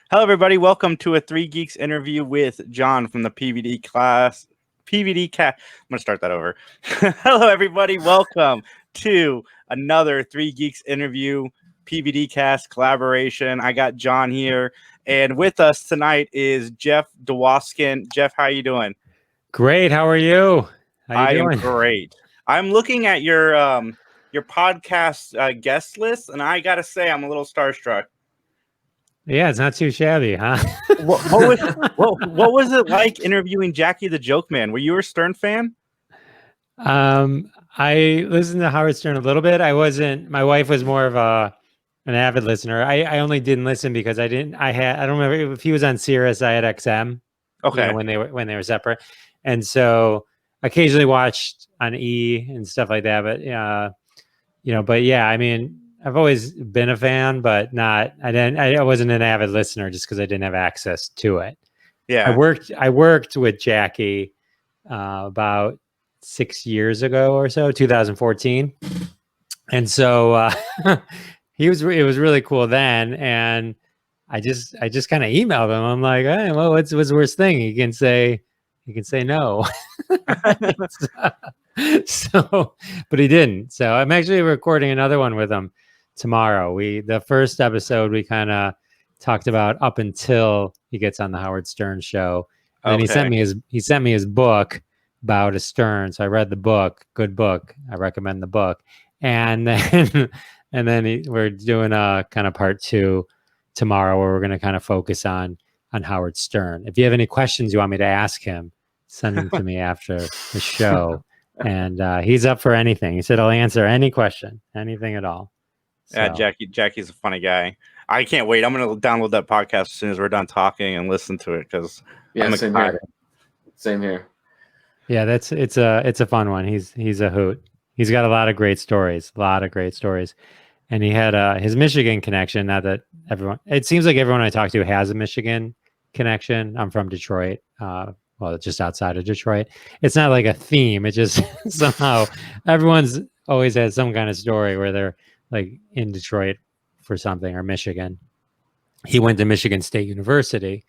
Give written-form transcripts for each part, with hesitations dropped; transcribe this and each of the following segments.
Hello, everybody. Welcome to a Three Geeks interview with John from the PVD class. PVD cast. I'm going to start that over. Hello, everybody. Welcome to another Three Geeks interview, PVD cast collaboration. I got John here, and with us tonight is Jeff Dwoskin. Jeff, how are you doing? Great. How are you? I am great. I'm looking at your podcast guest list, and I got to say, I'm a little starstruck. Yeah, it's not too shabby, huh? What was it like interviewing Jackie the Joke Man? Were you a Stern fan? I listened to Howard Stern a little bit. I wasn't. My wife was more of an avid listener. I only didn't listen because I don't remember if he was on Sirius. I had XM. Okay. When they were separate, and so occasionally watched on E and stuff like that. But but yeah, I mean, I've always been a fan, but I wasn't an avid listener just because I didn't have access to it. Yeah. I worked with Jackie about 6 years ago or so, 2014. And so it was really cool then. And I just kind of emailed him. I'm like, hey, well, what's the worst thing? He can say no. So, but he didn't. So I'm actually recording another one with him tomorrow. The first episode we kind of talked about up until he gets on the Howard Stern show. And he sent me his book about a Stern. So I read the book. Good book. I recommend the book. And then we're doing a kind of part 2 tomorrow where we're going to kind of focus on Howard Stern. If you have any questions you want me to ask him, send them to me after the show. And he's up for anything. He said, I'll answer any question, anything at all. So. Yeah, Jackie's a funny guy. I can't wait. I'm going to download that podcast as soon as we're done talking and listen to it because I'm excited. Same here. Yeah, it's a fun one. He's a hoot. He's got a lot of great stories. And he had his Michigan connection. Not that it seems like everyone I talk to has a Michigan connection. I'm from Detroit. Just outside of Detroit. It's not like a theme. It just somehow everyone's always had some kind of story where they're like in Detroit for something, or Michigan. He went to Michigan State University.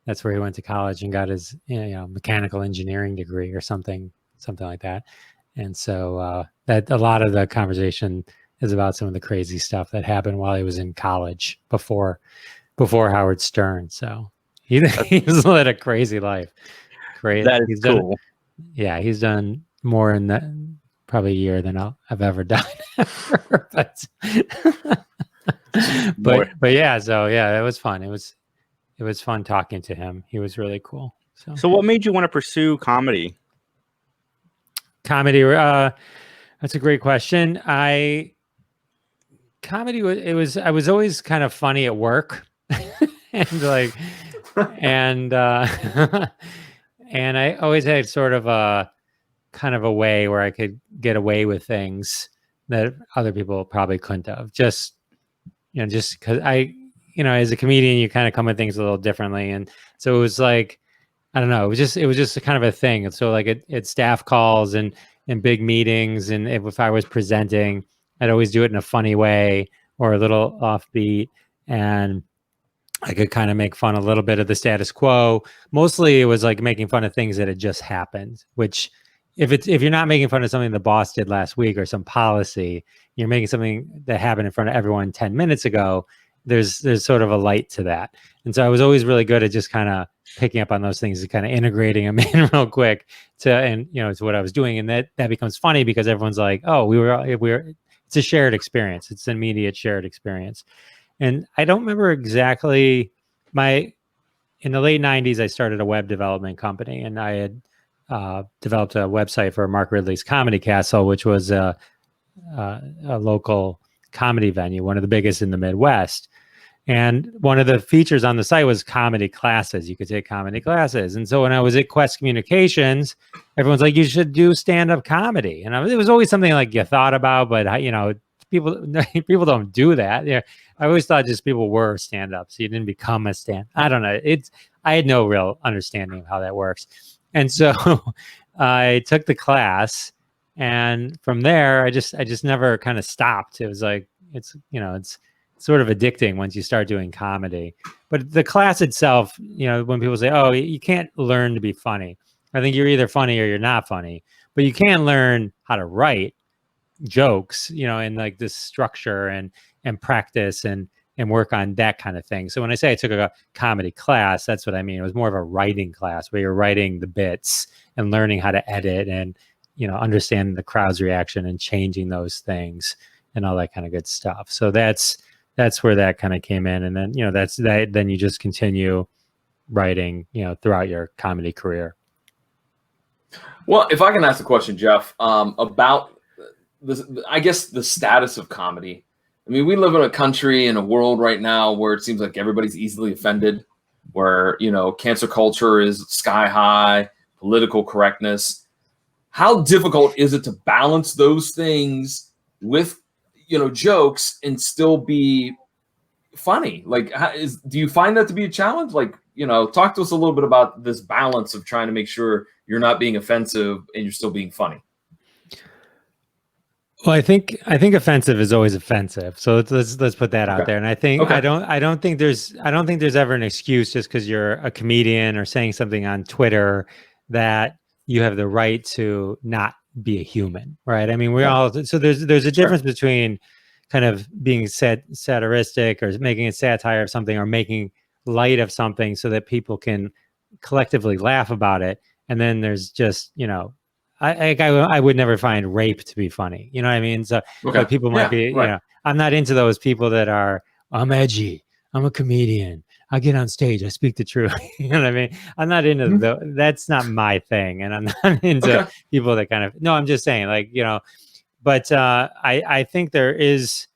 That's where he went to college and got his mechanical engineering degree or something like that. And so that a lot of the conversation is about some of the crazy stuff that happened while he was in college before Howard Stern. So he's led a crazy life. Great. That is cool. He's done more in that probably a year than I've ever done. but yeah, so yeah, it was fun. It was fun talking to him. He was really cool. So what made you want to pursue comedy? That's a great question. I was always kind of funny at work. And I always had sort of a kind of a way where I could get away with things that other people probably couldn't have. Just because as a comedian, you kind of come at things a little differently. And so it was like, I don't know, it was just a kind of a thing. And so like at staff calls and big meetings, and if I was presenting, I'd always do it in a funny way or a little offbeat. And I could kind of make fun a little bit of the status quo. Mostly it was like making fun of things that had just happened, which if you're not making fun of something the boss did last week or some policy, you're making something that happened in front of everyone 10 minutes ago. There's sort of a light to that. And so I was always really good at just kind of picking up on those things and kind of integrating them in real quick to what I was doing. And that becomes funny because everyone's like, oh, it's a shared experience. It's an immediate shared experience. And I don't remember exactly in the late 90s, I started a web development company, and I had developed a website for Mark Ridley's Comedy Castle, which was a local comedy venue, one of the biggest in the Midwest. And one of the features on the site was comedy classes. You could take comedy classes. And so when I was at Quest Communications, everyone's like, you should do stand-up comedy. And it was always something like you thought about, but people don't do that. Yeah, I always thought just people were stand-ups. You didn't become a I don't know. I had no real understanding of how that works. And so I took the class, and from there, I just never kind of stopped. It was like, it's sort of addicting once you start doing comedy. But the class itself, when people say, "Oh, you can't learn to be funny," I think you're either funny or you're not funny. But you can learn how to write jokes, and like this structure and practice and work on that kind of thing. So when I say I took a comedy class, that's what I mean. It was more of a writing class where you're writing the bits and learning how to edit and understand the crowd's reaction and changing those things and all that kind of good stuff. So that's where that kind of came in. And then, that's that. Then you just continue writing, throughout your comedy career. Well, if I can ask a question, Jeff, about this, I guess the status of comedy. I mean, we live in a country, in a world right now where it seems like everybody's easily offended, where, cancel culture is sky high, political correctness. How difficult is it to balance those things with, jokes and still be funny? Like, do you find that to be a challenge? Like, talk to us a little bit about this balance of trying to make sure you're not being offensive and you're still being funny. Well, I think offensive is always offensive. So let's put that out there. And I think I don't think there's ever an excuse just because you're a comedian or saying something on Twitter that you have the right to not be a human, right? I mean, so there's a difference between kind of being satiristic or making a satire of something or making light of something so that people can collectively laugh about it. And then there's just, I would never find rape to be funny. You know what I mean? So like people might be, I'm not into those people that are, I'm edgy, I'm a comedian, I get on stage, I speak the truth. You know what I mean? I'm not into that's not my thing. And I'm not into people that kind of, no, I'm just saying like, but I think there is,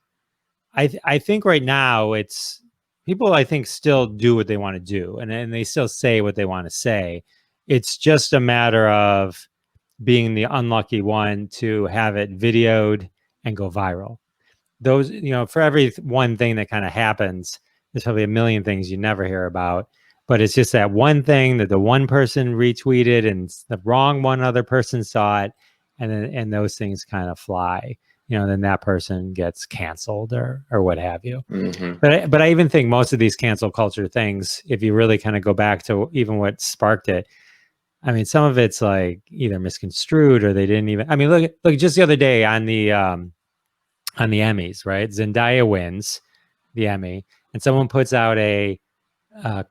I think right now it's people, I think still do what they want to do and they still say what they want to say. It's just a matter of being the unlucky one to have it videoed and go viral. Those, for every one thing that kind of happens, there's probably a million things you never hear about, but it's just that one thing that the one person retweeted and the wrong one other person saw it. And those things kind of fly, then that person gets canceled or what have you. Mm-hmm. But I even think most of these cancel culture things, if you really kind of go back to even what sparked it, I mean, some of it's like either misconstrued or they didn't even. I mean, look! Just the other day on the Emmys, right? Zendaya wins the Emmy, and someone puts out a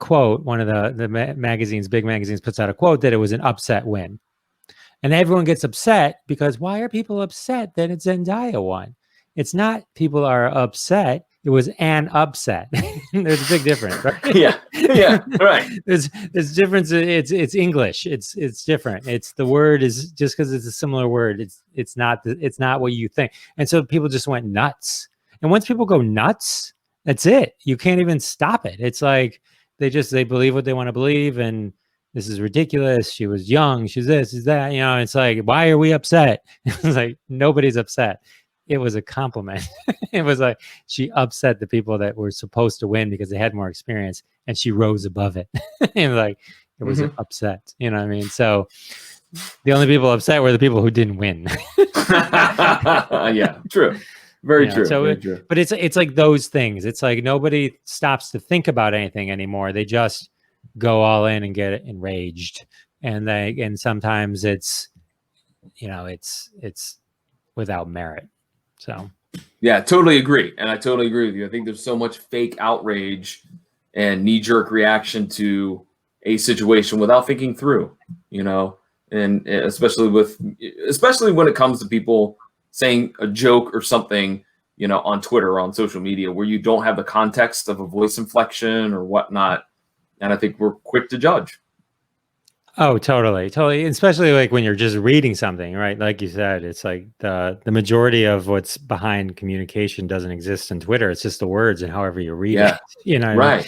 quote. One of the magazines, big magazines, puts out a quote that it was an upset win, and everyone gets upset because why are people upset that it's Zendaya won? It's not people are upset. It was an upset. There's a big difference, right? Yeah, right. There's difference. It's English. It's different. It's the word is just because it's a similar word. It's not what you think. And so people just went nuts. And once people go nuts, that's it. You can't even stop it. It's like they believe what they want to believe, and this is ridiculous. She was young. She's this, is that. It's like, why are we upset? It's like nobody's upset. It was a compliment. It was like she upset the people that were supposed to win because they had more experience, and she rose above it. And like it was an upset. You know what I mean? So the only people upset were the people who didn't win. Yeah, true. Very true. So very true. But it's like those things. It's like nobody stops to think about anything anymore. They just go all in and get enraged. And sometimes it's without merit. So, yeah, totally agree. And I totally agree with you. I think there's so much fake outrage and knee-jerk reaction to a situation without thinking through, and especially when it comes to people saying a joke or something, on Twitter or on social media where you don't have the context of a voice inflection or whatnot. And I think we're quick to judge. Oh, totally. Especially like when you're just reading something, right? Like you said, it's like the majority of what's behind communication doesn't exist in Twitter. It's just the words and however you read it. Right.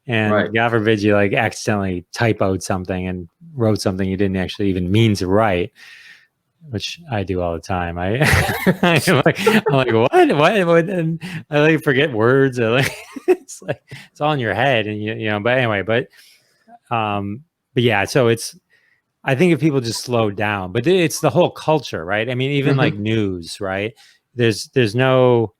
And God forbid you like accidentally typoed something and wrote something you didn't actually even mean to write, which I do all the time. I'm like, what? And I like forget words. It's like it's all in your head, and But anyway, but yeah. So I think if people just slow down, but it's the whole culture, right? I mean, even like news, right? There's no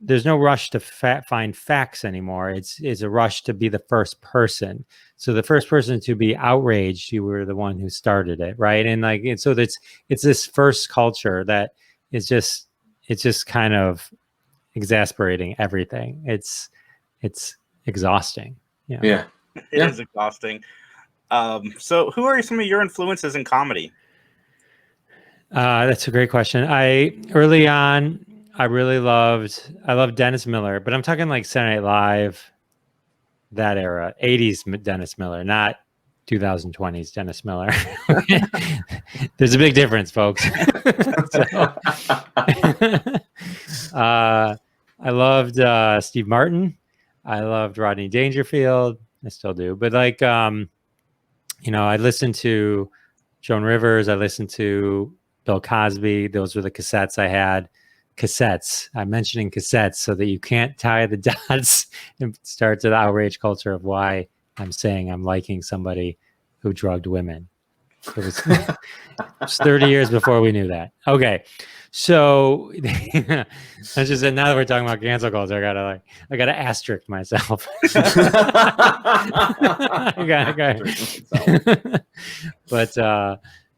there's no rush to find facts anymore. It's a rush to be the first person. So the first person to be outraged, you were the one who started it, right? And like it's this first culture that is just kind of exasperating everything. It's exhausting. Yeah. It is exhausting. So who are some of your influences in comedy? That's a great question. Early on, I loved Dennis Miller, but I'm talking like Saturday Night Live, that era, 80s Dennis Miller, not 2020s Dennis Miller. There's a big difference, folks. I loved Steve Martin. I loved Rodney Dangerfield. I still do. But like, I listened to Joan Rivers. I listened to Bill Cosby. Those were the cassettes I had. Cassettes. I'm mentioning cassettes so that you can't tie the dots and start to the outrage culture of why I'm saying I'm liking somebody who drugged women. It was 30 years before we knew that. Okay. So I just said, now that we're talking about cancel culture, I gotta asterisk myself. But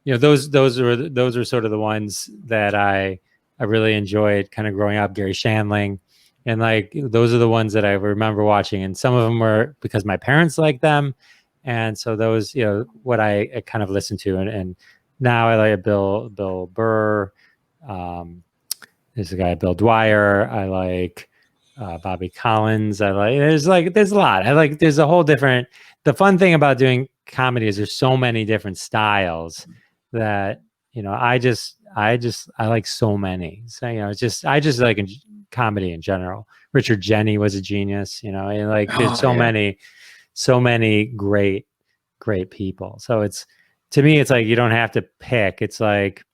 those were sort of the ones that I really enjoyed kind of growing up. Gary Shandling, and like those are the ones that I remember watching, and some of them were because my parents liked them, and so those what I kind of listened to, and now I like Bill Burr. There's a guy, Bill Dwyer. I like Bobby Collins. There's a lot. There's a whole different. The fun thing about doing comedy is there's so many different styles that I like so many. So I just like comedy in general. Richard Jeni was a genius. And there's so many great people. So to me it's like you don't have to pick. It's like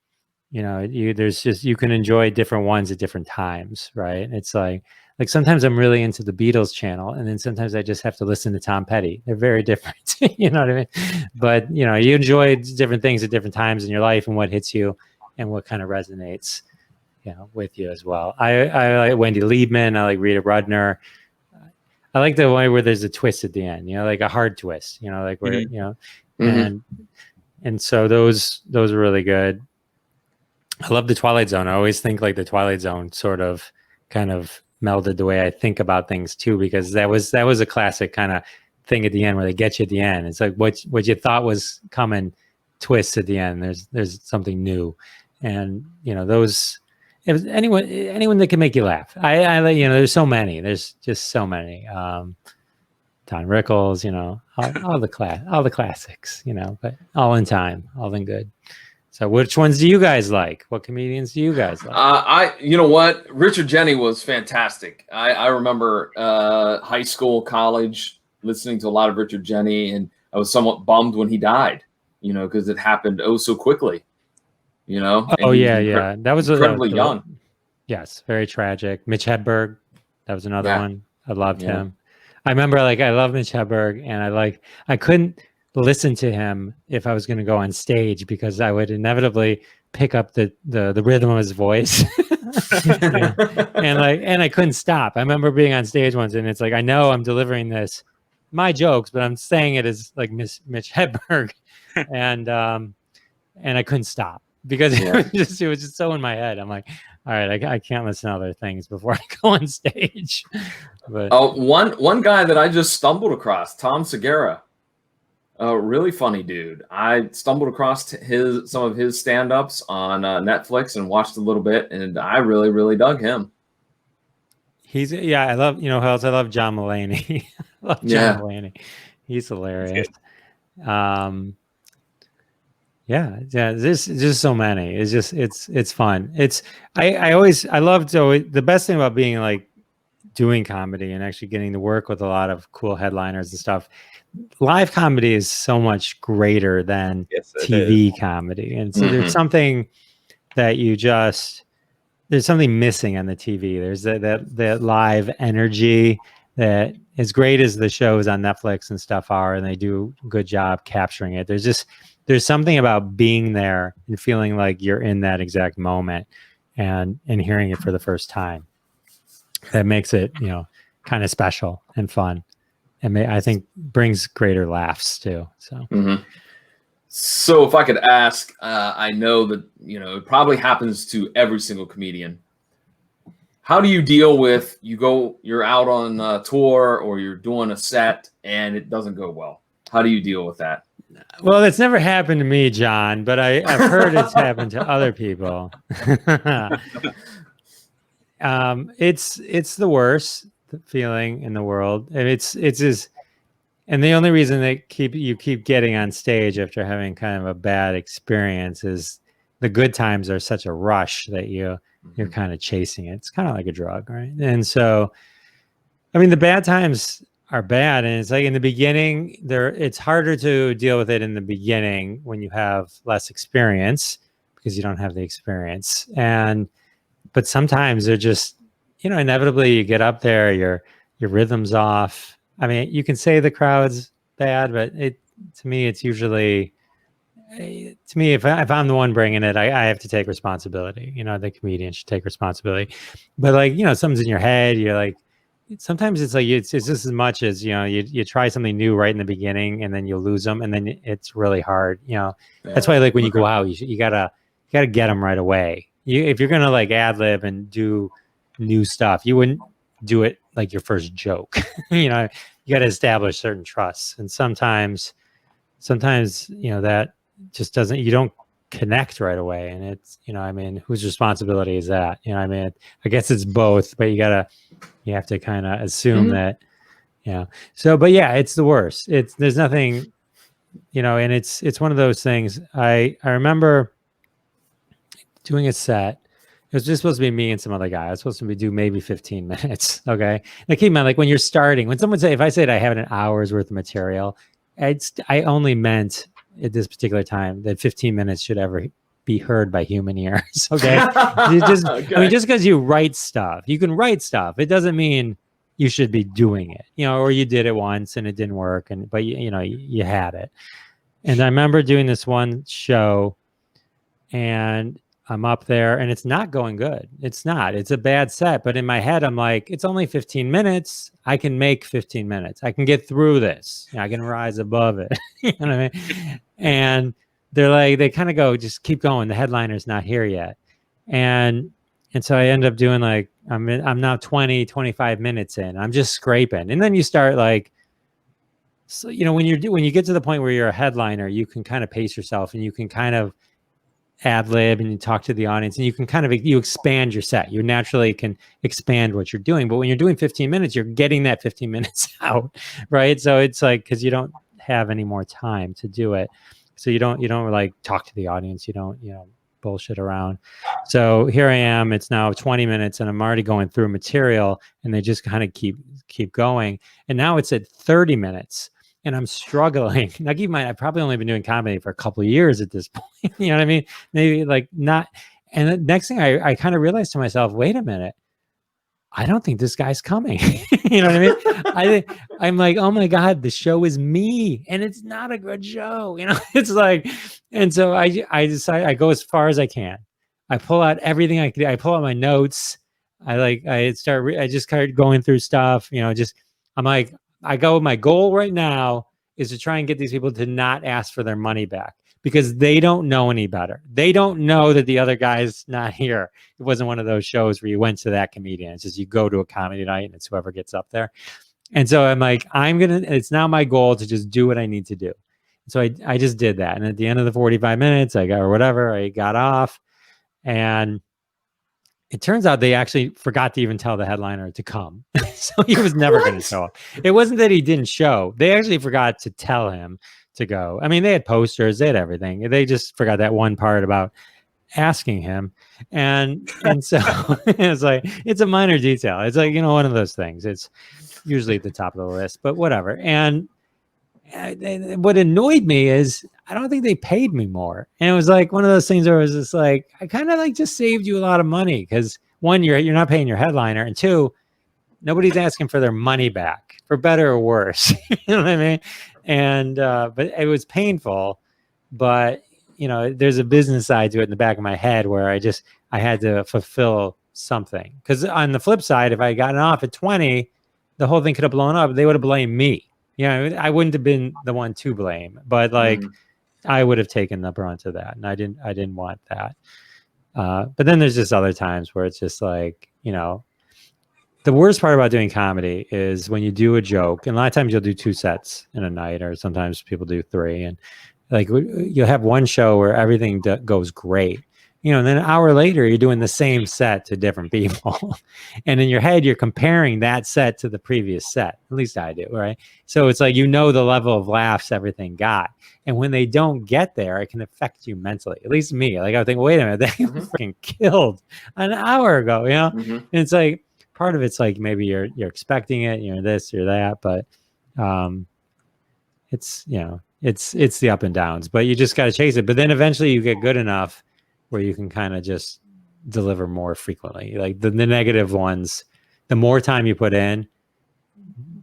you can enjoy different ones at different times, right? It's like sometimes I'm really into the Beatles channel, and then sometimes I just have to listen to Tom Petty. They're very different. You know what I mean? But you enjoy different things at different times in your life, and what hits you and what kind of resonates with you as well. I like Wendy Liebman. I like Rita Rudner. I like the one where there's a twist at the end, like a hard twist, like where Mm-hmm. and so those are really good. I love the Twilight Zone. I always think like the Twilight Zone sort of kind of melded the way I think about things too, because that was a classic kind of thing at the end where they get you at the end. It's like what you thought was coming twists at the end. There's something new, and those. If anyone that can make you laugh. I there's so many. There's just so many. Don Rickles, all the classics, but all in time, all in good. So which ones do you guys like? What comedians do you guys like? You know what? Richard Jeni was fantastic. I remember high school, college, listening to a lot of Richard Jeni, and I was somewhat bummed when he died, because it happened so quickly, Oh yeah. That was incredibly young. Yes, very tragic. Mitch Hedberg, that was another one. I loved him. I remember I love Mitch Hedberg, and I couldn't listen to him if I was going to go on stage because I would inevitably pick up the rhythm of his voice. and I couldn't stop. I remember being on stage once, and it's like I know I'm delivering my jokes, but I'm saying it as like Mitch Hedberg, and I couldn't stop because it was just so in my head. I'm like, all right, I can't listen to other things before I go on stage. But one guy that I just stumbled across, Tom Segura. A really funny dude. I stumbled across some of his stand-ups on Netflix and watched a little bit, and I really, really dug him. I love, who else? I love John Mulaney. I love John Mulaney. He's hilarious. There's just so many. It's fun. I loved the best thing about being like doing comedy and actually getting to work with a lot of cool headliners and stuff. Live comedy is so much greater than TV comedy. And so there's something that there's something missing on the TV. There's that live energy that, as great as the shows on Netflix and stuff are, and they do a good job capturing it. There's something about being there and feeling like you're in that exact moment and hearing it for the first time. that makes it, kind of special and fun. And I think brings greater laughs too. So, So if I could ask, I know that, it probably happens to every single comedian. How do you deal with you're out on tour or you're doing a set and it doesn't go well? How do you deal with that? Well, it's never happened to me, John, but I've heard it's happened to other people. It's the worst feeling in the world. And it's just, and the only reason they keep getting on stage after having kind of a bad experience is the good times are such a rush that you're kind of chasing it. It's kind of like a drug, right? And so, I mean, the bad times are bad, and it's like in the beginning, it's harder to deal with it in the beginning when you have less experience because you don't have the experience. But sometimes they're just, inevitably you get up there, your rhythm's off. I mean, you can say the crowd's bad, but to me, it's usually. To me, if I'm the one bringing it, I have to take responsibility. The comedian should take responsibility. But something's in your head. You're like, sometimes it's like it's just as much as you try something new right in the beginning, and then you'll lose them, and then it's really hard. That's why when you go out, you gotta get them right away. If you're gonna ad lib and do new stuff, you wouldn't do it like your first joke. You got to establish certain trusts, and sometimes that just doesn't, you don't connect right away. And it's, whose responsibility is that? I guess it's both, but you have to kind of assume that, so, but yeah, it's the worst. There's nothing, and it's one of those things. I remember doing a set. It was just supposed to be me and some other guy. I was supposed to do maybe 15 minutes. Okay. Now keep in mind, when you're starting, when if I said I have an hour's worth of material, I only meant at this particular time that 15 minutes should ever be heard by human ears. Okay. Okay. Just because you write stuff, you can write stuff. It doesn't mean you should be doing it, or you did it once and it didn't work. But you had it. And I remember doing this one show and I'm up there and it's not going good. It's a bad set, but in my head, I'm like, it's only 15 minutes. I can make 15 minutes. I can get through this. I can rise above it. You know what I mean? And they're like, they kind of go, just keep going. The headliner's not here yet. And so I end up doing I'm now 25 minutes in, I'm just scraping. And then you start so, when you get to the point where you're a headliner, you can kind of pace yourself and you can kind of ad lib and you talk to the audience and you can you expand your set. You naturally can expand what you're doing. But when you're doing 15 minutes, you're getting that 15 minutes out, right? So it's because you don't have any more time to do it. So you don't talk to the audience. You don't, bullshit around. So here I am, it's now 20 minutes and I'm already going through material and they just kind of keep going. And now it's at 30 minutes. And I'm struggling. Now, keep in mind, I've probably only been doing comedy for a couple of years at this point. You know what I mean? Maybe not. And the next thing I kind of realized to myself, wait a minute, I don't think this guy's coming. You know what I mean? I'm like, oh my God, the show is me. And it's not a good show. It's and so I decide I go as far as I can. I pull out everything I can. I pull out my notes. I just started going through stuff, I'm like, I go, my goal right now is to try and get these people to not ask for their money back because they don't know any better. They don't know that the other guy's not here. It wasn't one of those shows where you went to that comedian. It's just you go to a comedy night and it's whoever gets up there. And so I'm like, it's now my goal to just do what I need to do. So I just did that. And at the end of the 45 minutes, I got off and it turns out they actually forgot to even tell the headliner to come. So he was never going to show up. It wasn't that he didn't show. They actually forgot to tell him to go. I mean, they had posters, they had everything. They just forgot that one part about asking him. And so it's a minor detail. It's one of those things. It's usually at the top of the list, but whatever. And what annoyed me is I don't think they paid me more. And it was one of those things where it was just I kind of just saved you a lot of money because one, you're not paying your headliner, and two, nobody's asking for their money back, for better or worse. You know what I mean? And but it was painful. But there's a business side to it in the back of my head where I had to fulfill something. Because on the flip side, if I had gotten off at 20, the whole thing could have blown up. They would have blamed me. I wouldn't have been the one to blame, but like I would have taken the brunt of that, and I didn't want that. But then there's just other times where it's just like, the worst part about doing comedy is when you do a joke, and a lot of times you'll do 2 sets in a night, or sometimes people do 3, and like you'll have one show where everything goes great, and then an hour later you're doing the same set to different people, and in your head you're comparing that set to the previous set. At least I do, right? So it's like the level of laughs everything got, and when they don't get there, it can affect you mentally. At least me. Like I think, wait a minute, they freaking killed an hour ago, And it's like, part of it's like maybe you're expecting it, this or that, but it's it's the up and downs. But you just got to chase it. But then eventually you get good enough where you can kind of just deliver more frequently. Like the negative ones, the more time you put in,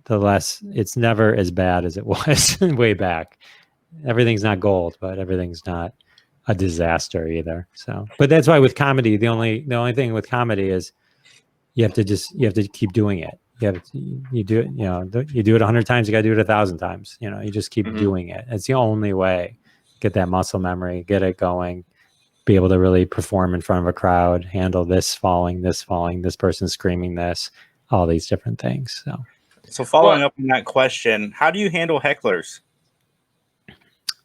the less. It's never as bad as it was way back. Everything's not gold, but everything's not a disaster either. So, but that's why with comedy, the only thing with comedy is you have to keep doing it. You do it, you do it 100 times, you got to do it 1,000 times. You just keep doing it. It's the only way. Get that muscle memory, get it going, be able to really perform in front of a crowd, handle this falling, this person screaming this, all these different things. So following up on that question, how do you handle hecklers?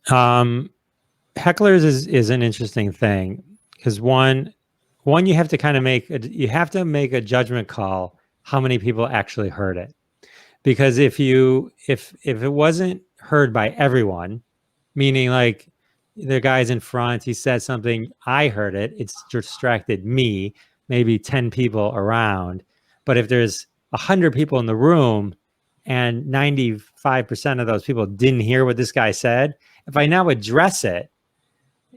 Hecklers is an interesting thing because one you have to kind of make a judgment call how many people actually heard it, because if it wasn't heard by everyone, meaning like the guy's in front, he said something, I heard it, it's distracted me, maybe 10 people around. But if there's 100 people in the room and 95% of those people didn't hear what this guy said, if I now address it,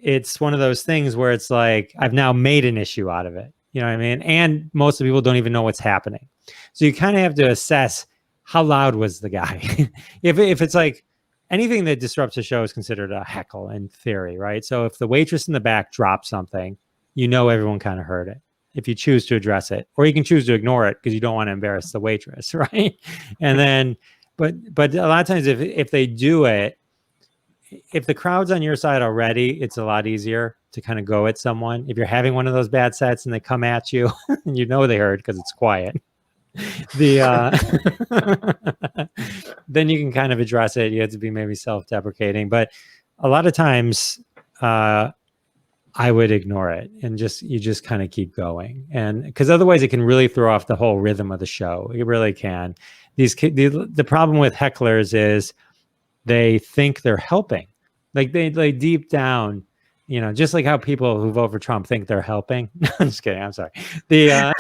it's one of those things where it's like I've now made an issue out of it. You know what I mean? And most of the people don't even know what's happening. So you kind of have to assess how loud was the guy. if it's like anything that disrupts a show is considered a heckle in theory, right? So if the waitress in the back drops something, everyone kind of heard it. If you choose to address it, or you can choose to ignore it because you don't want to embarrass the waitress, right? And then, but a lot of times if they do it, if the crowd's on your side already, it's a lot easier to kind of go at someone. If you're having one of those bad sets and they come at you, and they heard because it's quiet, then you can kind of address it. You have to be maybe self-deprecating, but a lot of times I would ignore it and you just kind of keep going, and because otherwise it can really throw off the whole rhythm of the show. It really can. The problem with hecklers is they think they're helping, like they deep down, just like how people who vote for Trump think they're helping. I'm just kidding. I'm sorry. The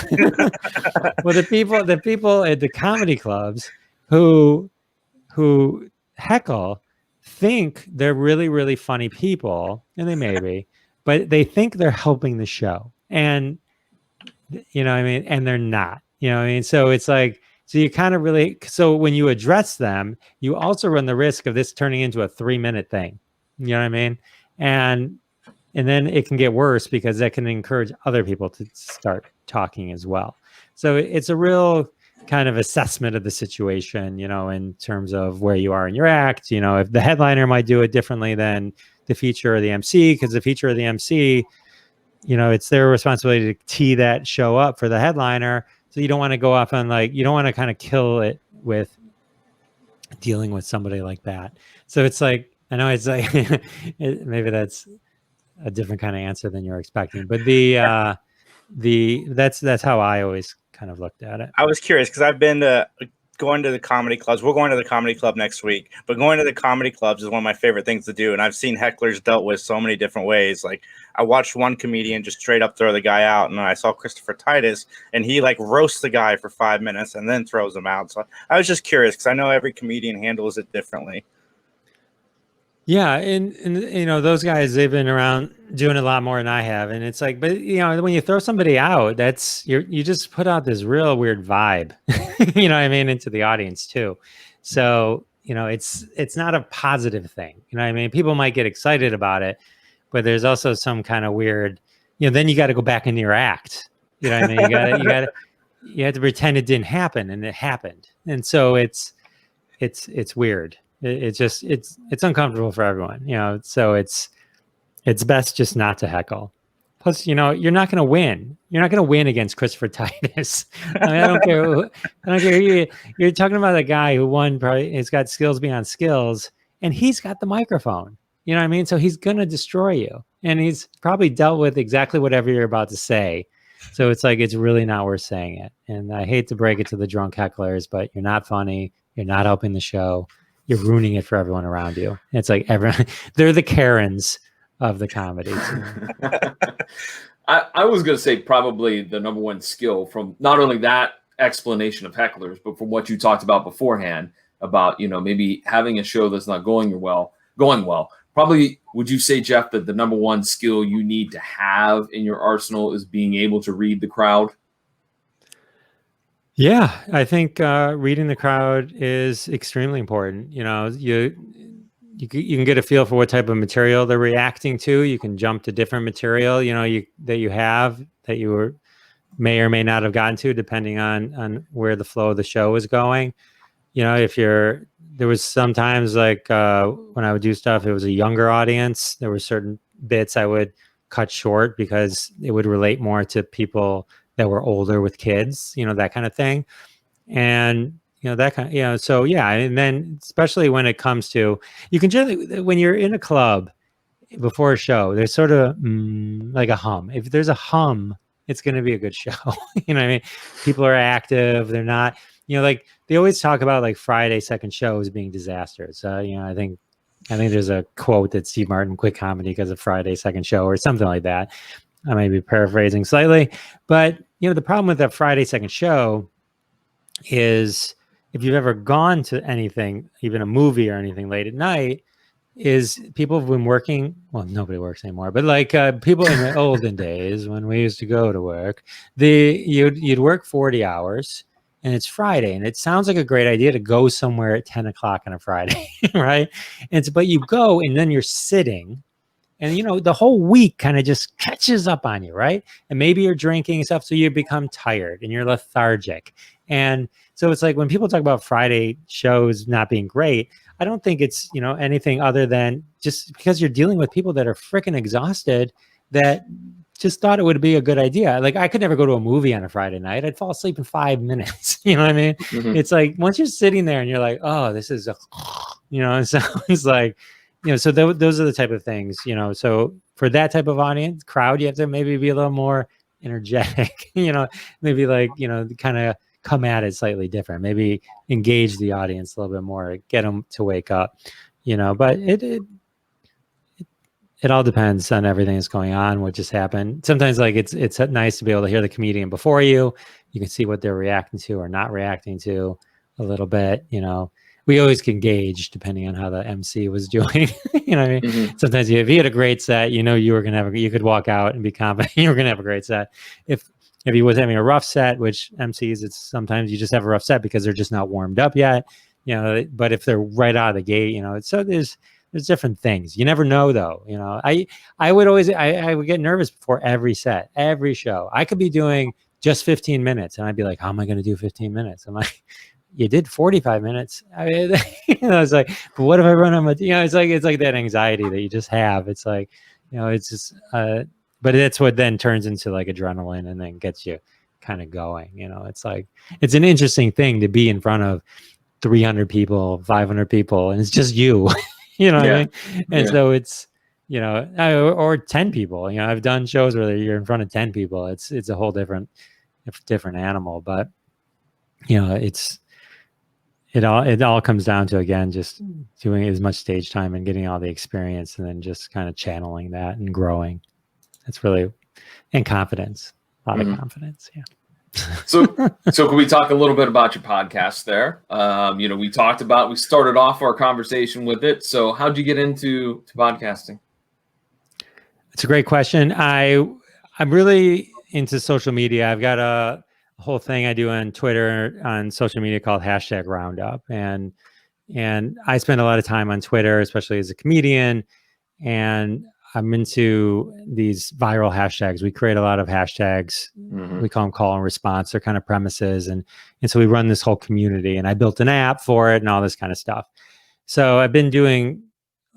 people at the comedy clubs who heckle think they're really, really funny people, and they may be, but they think they're helping the show, and and they're not. So it's like. So you kind of so when you address them, you also run the risk of this turning into a 3-minute thing. You know what I mean? And then it can get worse because that can encourage other people to start talking as well. So it's a real kind of assessment of the situation, in terms of where you are in your act. If the headliner might do it differently than the feature or the MC, because the feature or the MC, it's their responsibility to tee that show up for the headliner. So you don't want to go off on you don't want to kind of kill it with dealing with somebody like that. So it's like, I know it's like, maybe that's a different kind of answer than you're expecting, but that's how I always kind of looked at it. I was curious because I've been going to the comedy clubs. We're going to the comedy club next week, but going to the comedy clubs is one of my favorite things to do. And I've seen hecklers dealt with so many different ways. Like I watched one comedian just straight up throw the guy out, and I saw Christopher Titus, and he roasts the guy for 5 minutes and then throws him out. So I was just curious because I know every comedian handles it differently. Yeah, and those guys, they've been around doing a lot more than I have, and it's like, but when you throw somebody out, that's you just put out this real weird vibe, into the audience too. So it's not a positive thing. People might get excited about it, but there's also some kind of weird, then you got to go back into your act, You know what I mean? You have to pretend it didn't happen, and it happened. And so it's weird. It's uncomfortable for everyone, you know. So it's best just not to heckle. Plus, you know, you're not going to win. You're not going to win against Christopher Titus. I mean, I don't care. I don't care. You're talking about a guy who won. Probably has got skills beyond skills, and he's got the microphone. You know what I mean? So he's going to destroy you, and he's probably dealt with exactly whatever you're about to say. So it's like, it's really not worth saying it. And I hate to break it to the drunk hecklers, but you're not funny. You're not helping the show. You're ruining it for everyone around you. It's like everyone, they're the Karens of the comedy. I was going to say probably the number one skill from not only that explanation of hecklers, but from what you talked about beforehand about, you know, maybe having a show that's not going well. Probably, would you say, Jeff, that the number one skill you need to have in your arsenal is being able to read the crowd? Yeah, I think reading the crowd is extremely important. You know, you can get a feel for what type of material they're reacting to. You can jump to different material, you know, that you may or may not have gotten to, depending on where the flow of the show is going. You know, there was sometimes like when I would do stuff, it was a younger audience. There were certain bits I would cut short because it would relate more to people that were older with kids, you know, that kind of thing. And, you know, that kind of, you know, so yeah. And then especially when it comes to, you can generally, when you're in a club before a show, there's sort of like a hum. If there's a hum, it's going to be a good show. You know what I mean? People are active. They're not, you know, like they always talk about like Friday second shows being disasters. You know, I think there's a quote that Steve Martin quit comedy because of Friday second show or something like that. I may be paraphrasing slightly, but you know, the problem with that Friday second show is if you've ever gone to anything, even a movie or anything late at night, is people have been working. Well, nobody works anymore, but like people in the olden days when we used to go to work, you'd work 40 hours and it's Friday, and it sounds like a great idea to go somewhere at 10 o'clock on a Friday, right? But you go and then you're sitting. And, you know, the whole week kind of just catches up on you, right? And maybe you're drinking and stuff, so you become tired and you're lethargic. And so it's like when people talk about Friday shows not being great, I don't think it's, you know, anything other than just because you're dealing with people that are freaking exhausted that just thought it would be a good idea. Like I could never go to a movie on a Friday night. I'd fall asleep in 5 minutes. You know what I mean? Mm-hmm. It's like once you're sitting there and you're like, oh, this is you know, it sounds like, you know, so those are the type of things, you know, so for that type of audience crowd, you have to maybe be a little more energetic, you know, maybe like, you know, kind of come at it slightly different, maybe engage the audience a little bit more, get them to wake up, you know, but it all depends on everything that's going on, what just happened. Sometimes like it's nice to be able to hear the comedian before you can see what they're reacting to or not reacting to a little bit, you know. We always can gauge depending on how the MC was doing. You know what I mean? Mm-hmm. Sometimes if he had a great set, you know, you could walk out and be confident you were going to have a great set. If he was having a rough set, which MCs, it's sometimes you just have a rough set because they're just not warmed up yet, you know, but if they're right out of the gate, you know, so there's different things. You never know though. You know, I would get nervous before every set, every show. I could be doing just 15 minutes and I'd be like, how am I going to do 15 minutes? I'm like, you did 45 minutes. I mean, you know, it's like, but what if I run on my, you know, it's like that anxiety that you just have. It's like, you know, it's just, but that's what then turns into like adrenaline and then gets you kind of going, you know, it's like, it's an interesting thing to be in front of 300 people, 500 people, and it's just you, you know what I mean? And so it's, you know, or 10 people, you know, I've done shows where you're in front of 10 people. It's a whole different animal, but you know, it all comes down to, again, just doing as much stage time and getting all the experience and then just kind of channeling that and growing. That's really, and confidence, a lot of confidence. Yeah. So can we talk a little bit about your podcast there? You know, we started off our conversation with it. So how'd you get into podcasting? It's a great question. I'm really into social media. I've got a whole thing I do on Twitter, on social media, called #Roundup. And I spend a lot of time on Twitter, especially as a comedian. And I'm into these viral hashtags. We create a lot of hashtags. Mhm. We call them call and response. They're kind of premises. And so we run this whole community, and I built an app for it and all this kind of stuff. So I've been doing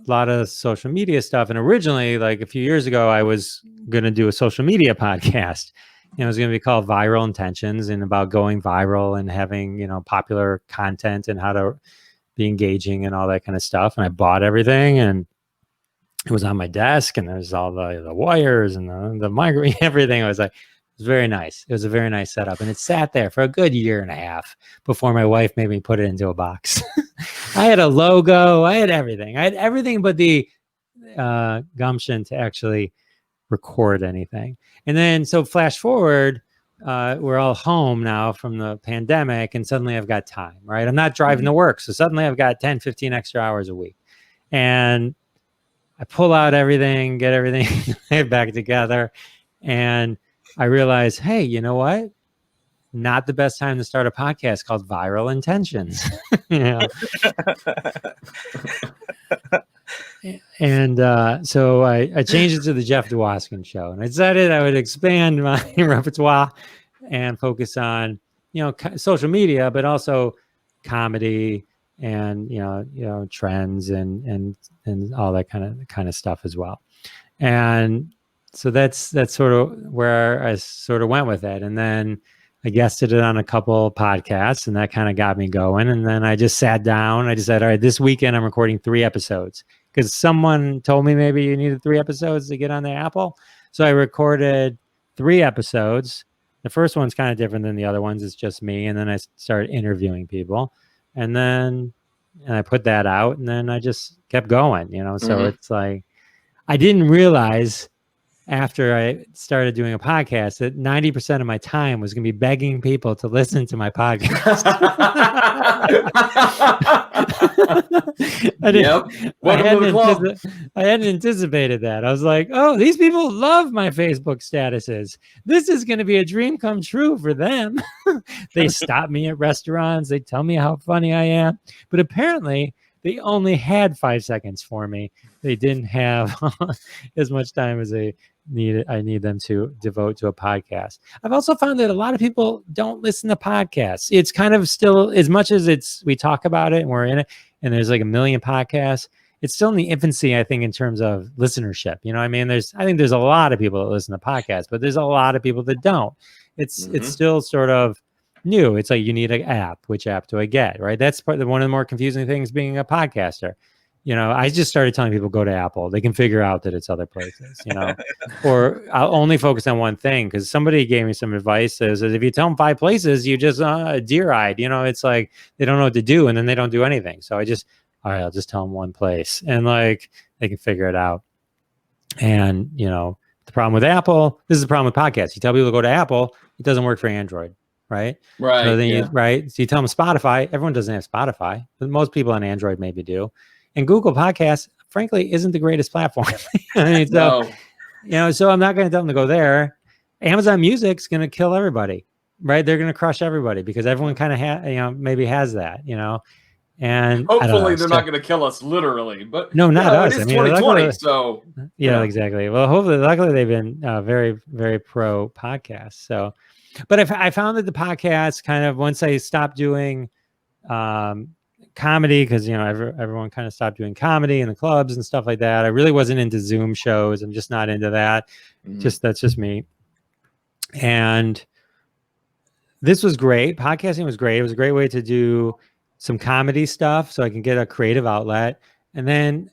a lot of social media stuff. And originally, like a few years ago, I was going to do a social media podcast. It was going to be called Viral Intentions, and about going viral and having, popular content and how to be engaging and all that kind of stuff. And I bought everything, and it was on my desk, and there's all the wires and the micro, everything. It was very nice. It was a very nice setup, and it sat there for a good year and a half before my wife made me put it into a box. I had a logo. I had everything. I had everything but the gumption to actually record anything. And then, so flash forward, we're all home now from the pandemic, and suddenly I've got time, right? I'm not driving to work. So suddenly I've got 10, 15 extra hours a week. And I pull out everything, get everything back together. And I realize, hey, you know what? Not the best time to start a podcast called Viral Intentions. And so I changed it to the Jeff Dwoskin Show, and I decided I would expand my repertoire and focus on, social media, but also comedy and trends and all that kind of stuff as well. And so that's sort of where I sort of went with it. And then I guested it on a couple podcasts, and that kind of got me going. And then I just sat down. I just said, all right, this weekend I'm recording 3 episodes, because someone told me maybe you needed 3 episodes to get on the Apple. So I recorded 3 episodes. The first one's kind of different than the other ones. It's just me. And then I started interviewing people, and then I put that out, and then I just kept going, So it's like, I didn't realize after I started doing a podcast that 90% of my time was going to be begging people to listen to my podcast. I hadn't anticipated that. I was like, oh, these people love my Facebook statuses. This is going to be a dream come true for them. They stop me at restaurants. They tell me how funny I am. But apparently, they only had 5 seconds for me. They didn't have as much time as I need them to devote to a podcast. I've also found that a lot of people don't listen to podcasts. It's kind of still, as much as we talk about it and we're in it, and there's like a million podcasts, it's still in the infancy, I think, in terms of listenership. I think there's a lot of people that listen to podcasts, but there's a lot of people that don't. It's still sort of new. It's like, you need an app. Which app do I get? Right. That's one of the more confusing things being a podcaster. I just started telling people, go to Apple. They can figure out that it's other places, or I'll only focus on one thing, because somebody gave me some advice that says, if you tell them 5 places, you just deer-eyed, it's like they don't know what to do, and then they don't do anything. So all right, I'll just tell them one place, and like they can figure it out. And, the problem with Apple, this is the problem with podcasts. You tell people to go to Apple, it doesn't work for Android. Right. So then so you tell them Spotify. Everyone doesn't have Spotify, but most people on Android maybe do. And Google Podcasts, frankly, isn't the greatest platform. So I'm not going to tell them to go there. Amazon Music's going to kill everybody, right? They're going to crush everybody, because everyone kind of maybe has that, And hopefully they're not going to kill us literally, but no, not us. It is 2020, so exactly. Well, luckily they've been very, very pro podcasts. So. But I found that the podcast kind of, once I stopped doing comedy, because everyone kind of stopped doing comedy in the clubs and stuff like that. I really wasn't into Zoom shows. I'm just not into that. That's just me. And this was great. Podcasting was great. It was a great way to do some comedy stuff, so I can get a creative outlet. And then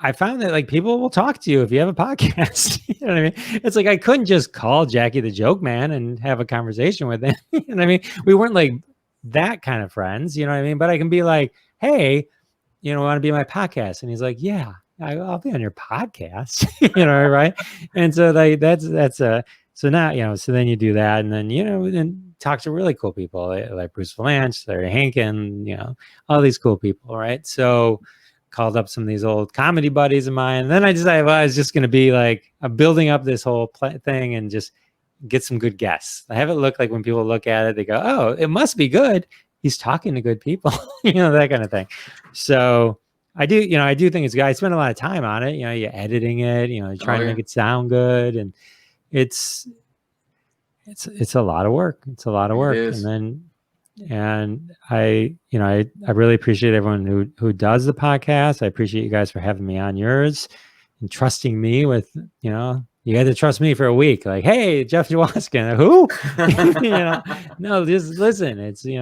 I found that people will talk to you if you have a podcast. You know what I mean? It's like, I couldn't just call Jackie the Joke Man and have a conversation with him. You know what I mean? We weren't like that kind of friends, you know what I mean? But I can be like, hey, want to be on my podcast? And he's like, yeah, I'll be on your podcast, right? And so so now, so then you do that, and then, and talk to really cool people like Bruce Valanche, Larry Hankin, all these cool people, right? So called up some of these old comedy buddies of mine. And then I decided, I was just going to be like, I'm building up this whole thing and just get some good guests. I have it look like, when people look at it, they go, oh, it must be good. He's talking to good people, that kind of thing. So I do think it's good. I spend a lot of time on it. You're editing it, you're trying to make it sound good, and it's a lot of work. It's a lot of work. And I really appreciate everyone who does the podcast. I appreciate you guys for having me on yours and trusting me with, you had to trust me for a week. Like, hey, Jeff Dwoskin, who? No, just listen. It's, he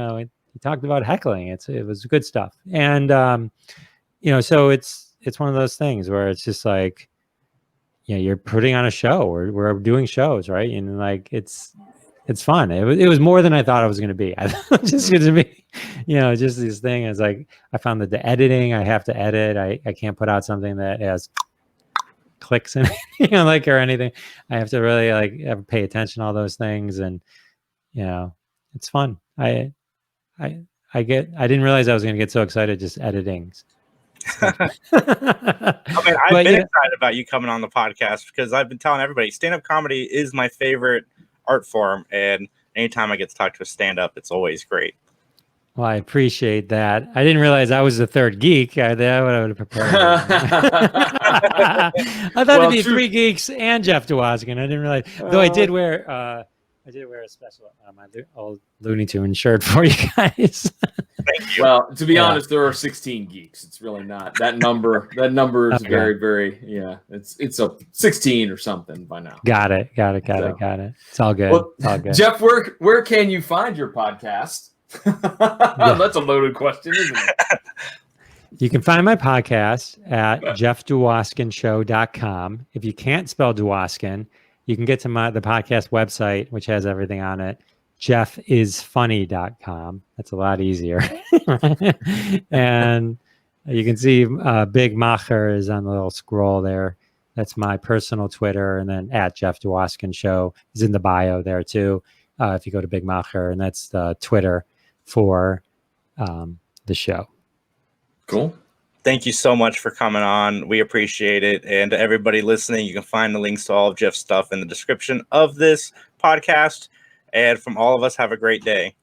talked about heckling. It was good stuff. And, so it's one of those things where it's just like, you're putting on a show, or we're doing shows, right? And like, it's fun. It was more than I thought it was going to be. I thought it was just going to be, just this thing. It's like, I found that the editing, I have to edit. I can't put out something that has clicks in it, or anything. I have to really pay attention to all those things. And, it's fun. I didn't realize I was going to get so excited just editing. I mean, I've been excited about you coming on the podcast because I've been telling everybody stand-up comedy is my favorite art form, and anytime I get to talk to a stand-up, it's always great. Well, I appreciate that. I didn't realize I was the third geek. I would have prepared. I thought it'd be three geeks and Jeff Dwoskin. I didn't realize, though I did wear a special my old Looney Tunes shirt for you guys. Thank you. Well, to be honest, there are 16 geeks. It's really not that number. That number is very, very, it's a 16 or something by now. Got it. It's all good. Well, it's all good. Jeff, where can you find your podcast? That's a loaded question, isn't it? You can find my podcast at jeffdwoskinshow.com. If you can't spell Dwoskin, you can get to the podcast website, which has everything on it, jeffisfunny.com. That's a lot easier. And you can see Big Macher is on the little scroll there. That's my personal Twitter. And then at Jeff Dwoskin Show is in the bio there too. If you go to Big Macher, and that's the Twitter for the show. Cool. Thank you so much for coming on. We appreciate it. And to everybody listening, you can find the links to all of Jeff's stuff in the description of this podcast. And from all of us, have a great day.